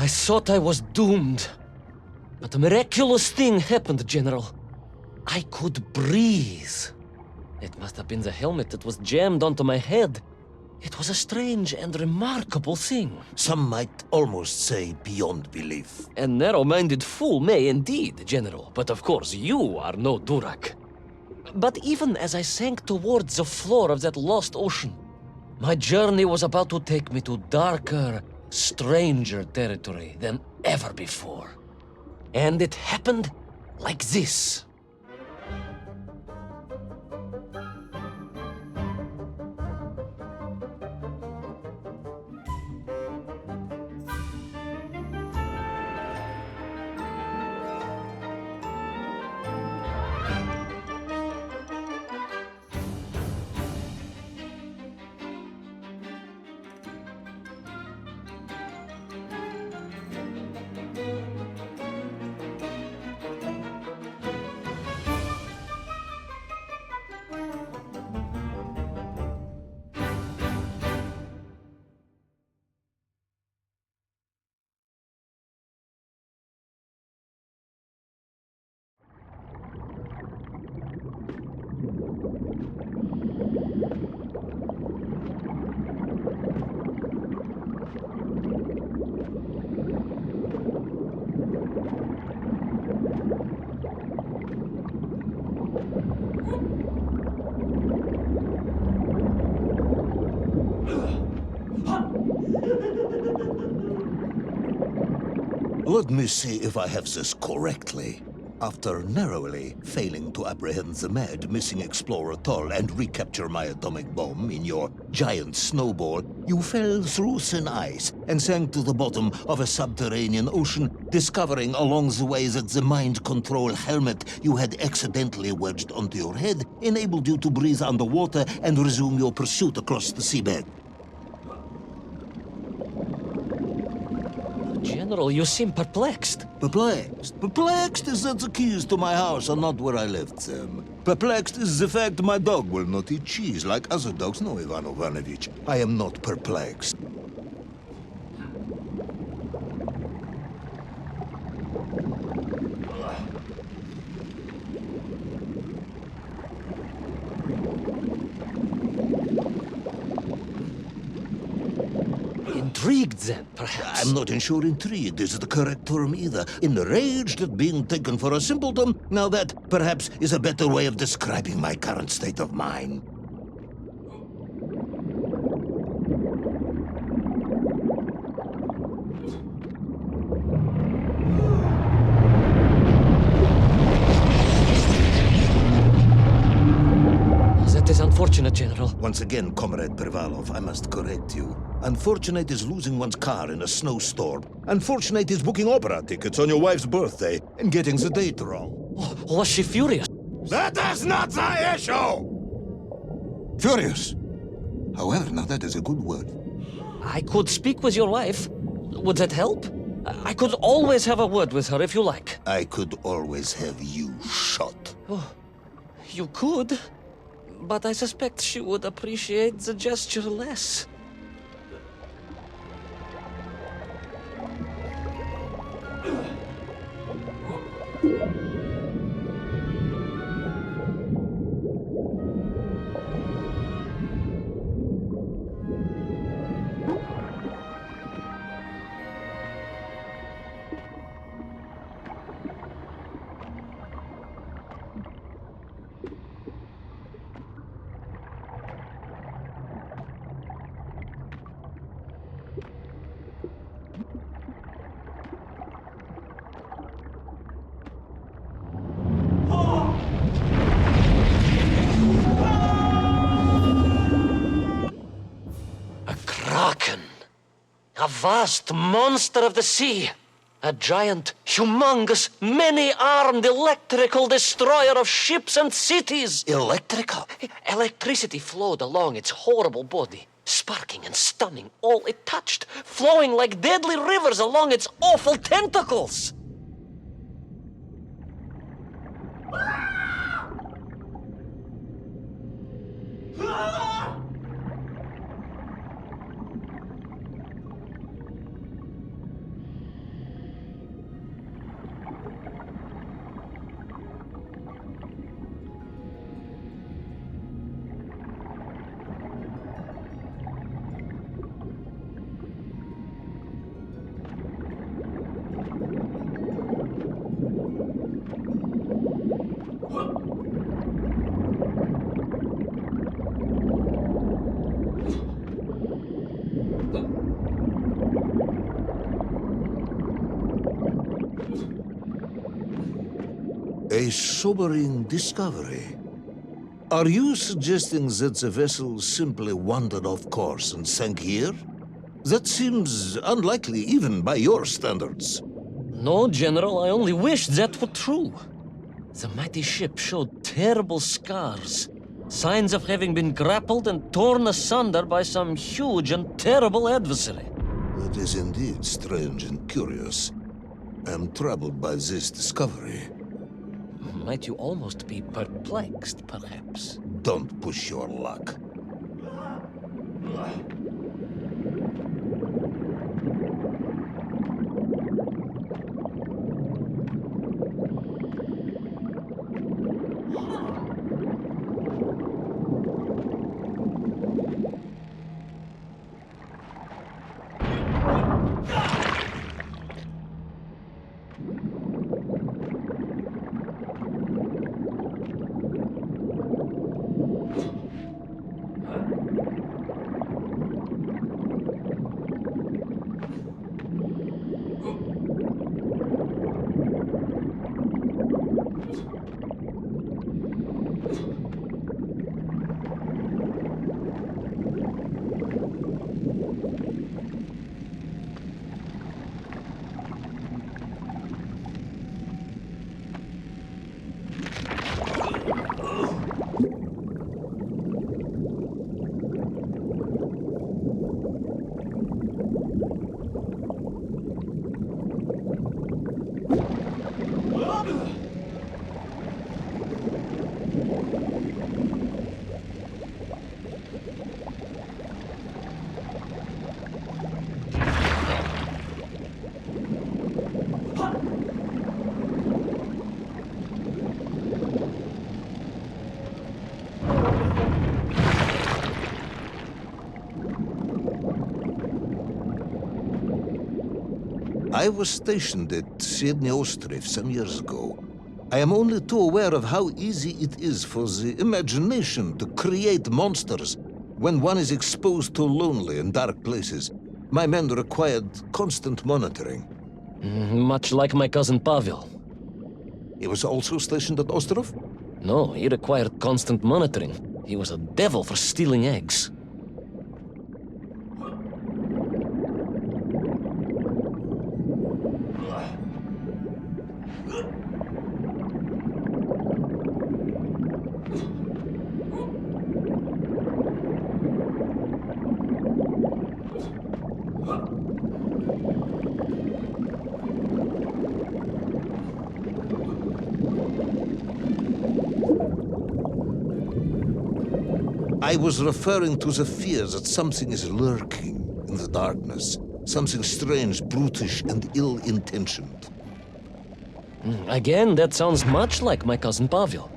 I thought I was doomed. But a miraculous thing happened, General. I could breathe. It must have been the helmet that was jammed onto my head. It was a strange and remarkable thing. Some might almost say beyond belief. A narrow-minded fool may indeed, General, but of course you are no Durak. But even as I sank towards the floor of that lost ocean, my journey was about to take me to darker, stranger territory than ever before. And it happened like this. Let me see if I have this correctly. After narrowly failing to apprehend the mad missing explorer Toll and recapture my atomic bomb in your giant snowball, you fell through thin ice and sank to the bottom of a subterranean ocean, discovering along the way that the mind control helmet you had accidentally wedged onto your head enabled you to breathe underwater and resume your pursuit across the seabed. General, you seem perplexed. Perplexed? Perplexed is that the keys to my house are not where I left them. Perplexed is the fact my dog will not eat cheese like other dogs. No, Ivan Ivanovich, I am not perplexed. Intrigued, then, perhaps? I'm not sure intrigued is the correct term either. Enraged at being taken for a simpleton. Now that, perhaps, is a better way of describing my current state of mind. That is unfortunate, General. Once again, Comrade Privalov, I must correct you. Unfortunate is losing one's car in a snowstorm. Unfortunate is booking opera tickets on your wife's birthday and getting the date wrong. Oh, was she furious? That is not the issue! Furious. However, now that is a good word. I could speak with your wife. Would that help? I could always have a word with her if you like. I could always have you shot. Oh, you could. But I suspect she would appreciate the gesture less. A vast monster of the sea. A giant, humongous, many-armed electrical destroyer of ships and cities. Electrical? Electricity flowed along its horrible body, sparking and stunning all it touched, flowing like deadly rivers along its awful tentacles. A sobering discovery. Are you suggesting that the vessel simply wandered off course and sank here? That seems unlikely even by your standards. No, General, I only wished that were true. The mighty ship showed terrible scars, signs of having been grappled and torn asunder by some huge and terrible adversary. That is indeed strange and curious. I am troubled by this discovery. Might you almost be perplexed, perhaps? Don't push your luck. I was stationed at Sydney Ostrov some years ago. I am only too aware of how easy it is for the imagination to create monsters when one is exposed to lonely and dark places. My men required constant monitoring. Much like my cousin Pavel. He was also stationed at Ostrov? No, he required constant monitoring. He was a devil for stealing eggs. I was referring to the fear that something is lurking in the darkness. Something strange, brutish, and ill-intentioned. Again, that sounds much like my cousin Pavel.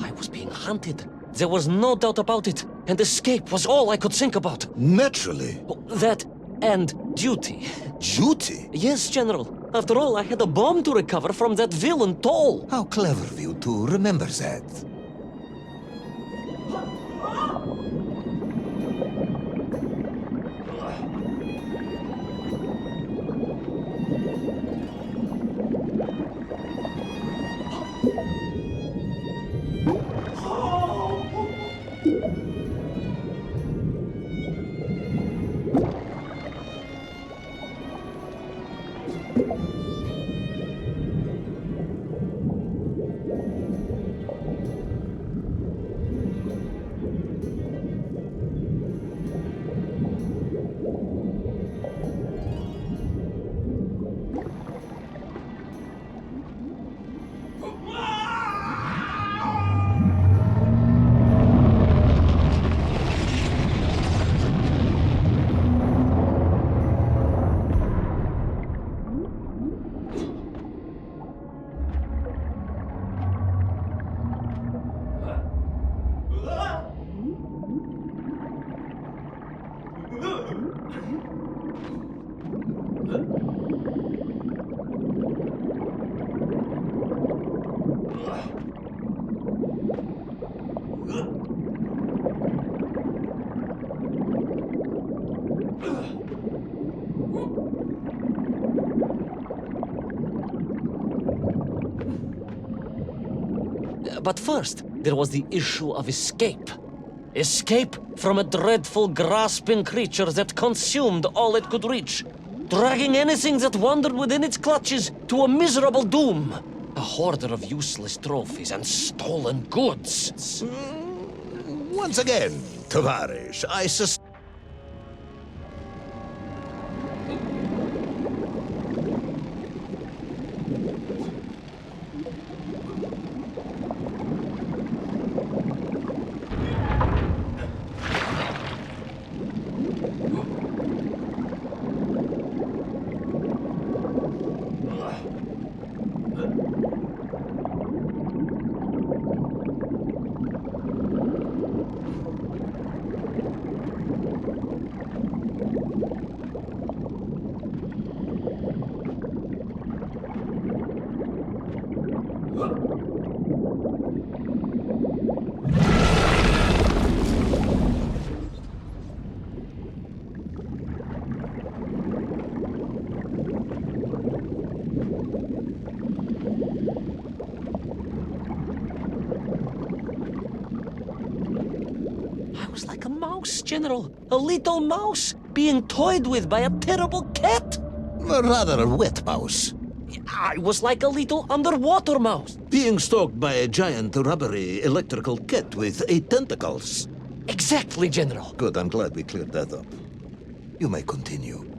I was being hunted. There was no doubt about it. and escape was all I could think about. Naturally. That and duty. Duty? Yes, General. After all, I had a bomb to recover from that villain Toll. How clever of you to remember that. But first, there was the issue of escape. Escape from a dreadful, grasping creature that consumed all it could reach, dragging anything that wandered within its clutches to a miserable doom. A hoarder of useless trophies and stolen goods. Once again, Tavarish, I was like a mouse, General. A little mouse being toyed with by a terrible cat. A rather wet mouse. I was like a little underwater mouse. Being stalked by a giant rubbery electrical cat with 8 tentacles. Exactly, General. Good, I'm glad we cleared that up. You may continue.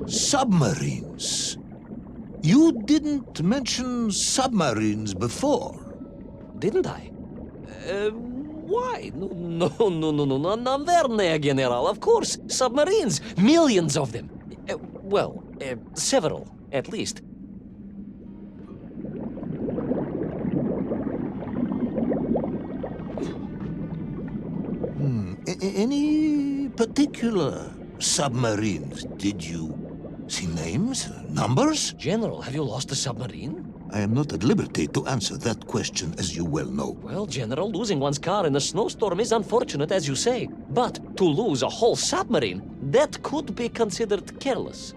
Submarines. You didn't mention submarines before. Didn't I? Why? No, наверное, General. Of course, submarines. Millions of them. Several, at least. Any particular submarines? Did you see names, numbers? General, have you lost the submarine? I am not at liberty to answer that question, as you well know. Well, General, losing one's car in a snowstorm is unfortunate, as you say. But to lose a whole submarine, that could be considered careless.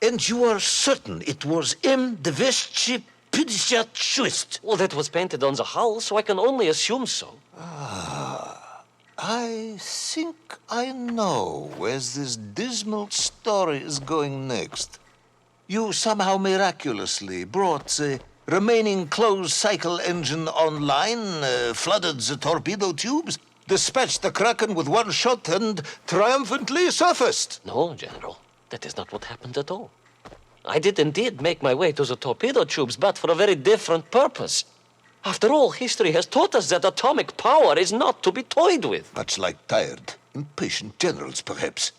And you are certain it was M. de Vesci Pidishatschwist? Well, that was painted on the hull, so I can only assume so. I think I know where this dismal story is going next. You somehow miraculously brought the remaining closed cycle engine online, flooded the torpedo tubes, dispatched the Kraken with one shot, and triumphantly surfaced. No, General, that is not what happened at all. I did indeed make my way to the torpedo tubes, but for a very different purpose. After all, history has taught us that atomic power is not to be toyed with. Much like tired, impatient generals, perhaps.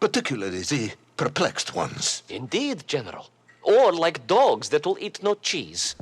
Particularly the perplexed ones. Indeed, General. Or like dogs that will eat no cheese.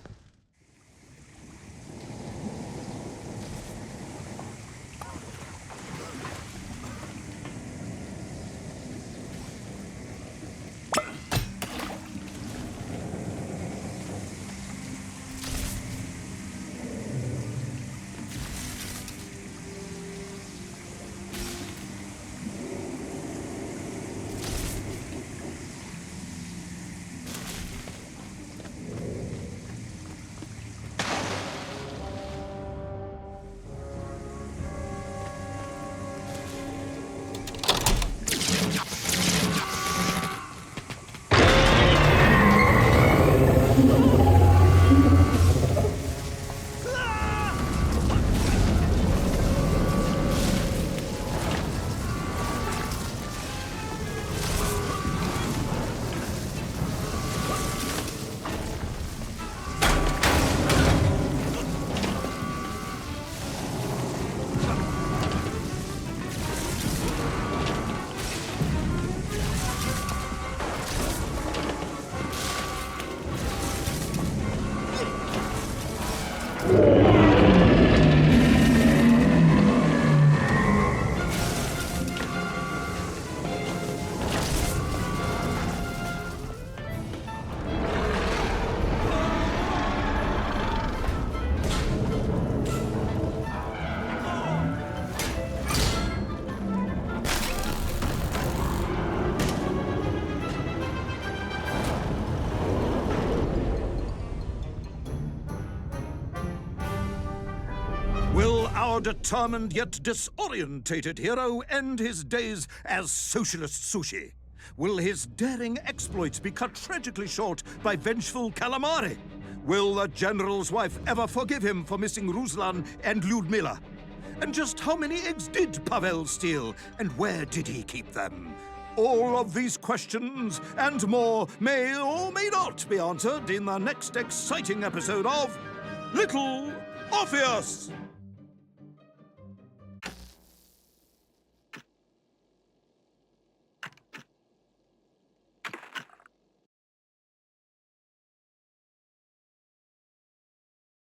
Will our determined yet disorientated hero end his days as socialist sushi? Will his daring exploits be cut tragically short by vengeful calamari? Will the general's wife ever forgive him for missing Ruslan and Lyudmila? And just how many eggs did Pavel steal, and where did he keep them? All of these questions and more may or may not be answered in the next exciting episode of Little Orpheus!